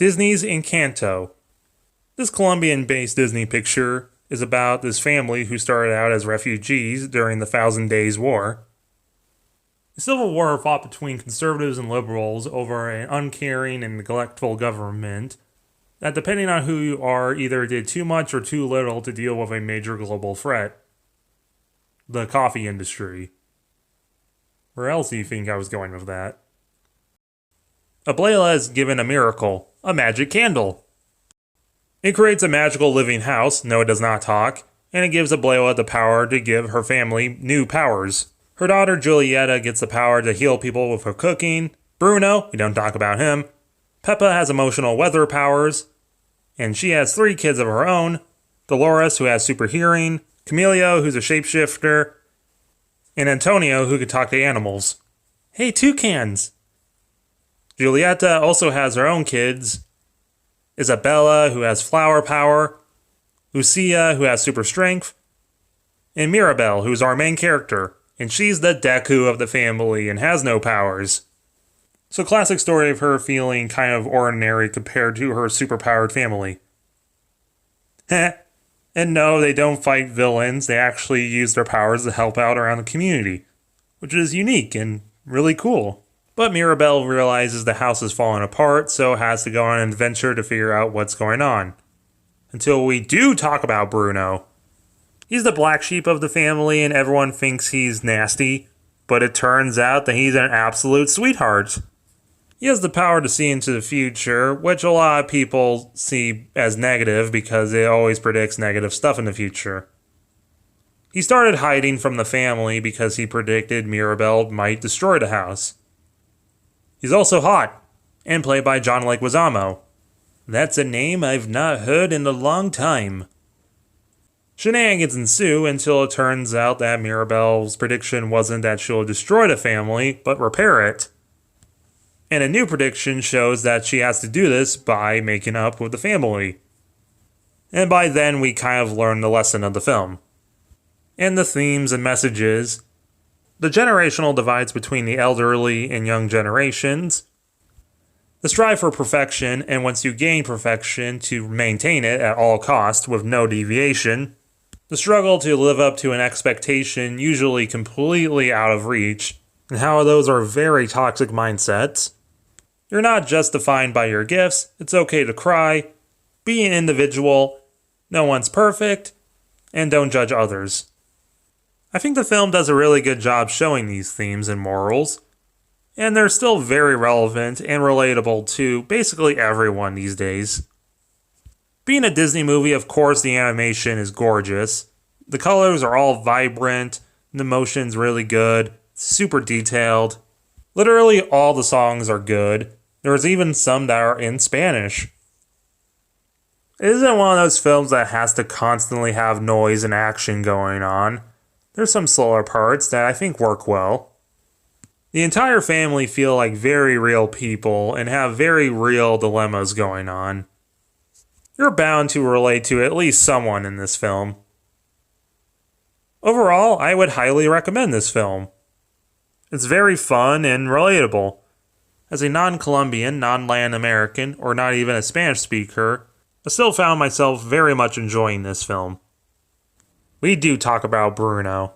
Disney's Encanto. This Colombian-based Disney picture is about this family who started out as refugees during the Thousand Days War. The Civil War fought between conservatives and liberals over an uncaring and neglectful government that, depending on who you are, either did too much or too little to deal with a major global threat. The coffee industry. Where else do you think I was going with that? Ablela is given a miracle, a magic candle. It creates a magical living house, no it does not talk, and it gives Ablela the power to give her family new powers. Her daughter Julieta gets the power to heal people with her cooking. Bruno, we don't talk about him. Peppa has emotional weather powers, and she has 3 kids of her own. Dolores, who has super hearing. Camilio, who's a shapeshifter. And Antonio, who can talk to animals. Hey, toucans! Julieta also has her own kids. Isabella, who has flower power. Lucia, who has super strength. And Mirabel, who's our main character. And she's the Deku of the family and has no powers. So classic story of her feeling kind of ordinary compared to her superpowered family. Heh. And no, they don't fight villains, they actually use their powers to help out around the community. Which is unique and really cool. But Mirabel realizes the house is falling apart, so has to go on an adventure to figure out what's going on. Until we do talk about Bruno. He's the black sheep of the family and everyone thinks he's nasty, but it turns out that he's an absolute sweetheart. He has the power to see into the future, which a lot of people see as negative because it always predicts negative stuff in the future. He started hiding from the family because he predicted Mirabel might destroy the house. He's also hot, and played by John Leguizamo. That's a name I've not heard in a long time. Shenanigans ensue until it turns out that Mirabel's prediction wasn't that she'll destroy the family, but repair it. And a new prediction shows that she has to do this by making up with the family. And by then we kind of learn the lesson of the film. And the themes and messages. The generational divides between the elderly and young generations. The strive for perfection, and once you gain perfection, to maintain it at all costs with no deviation. The struggle to live up to an expectation usually completely out of reach, and how those are very toxic mindsets. You're not just defined by your gifts, it's okay to cry, be an individual, no one's perfect, and don't judge others. I think the film does a really good job showing these themes and morals, and they're still very relevant and relatable to basically everyone these days. Being a Disney movie, of course, the animation is gorgeous. The colors are all vibrant, the motion's really good, super detailed. Literally all the songs are good. There's even some that are in Spanish. It isn't one of those films that has to constantly have noise and action going on. There's some slower parts that I think work well. The entire family feel like very real people and have very real dilemmas going on. You're bound to relate to at least someone in this film. Overall, I would highly recommend this film. It's very fun and relatable. As a non-Colombian, non-Latin American, or not even a Spanish speaker, I still found myself very much enjoying this film. We do talk about Bruno.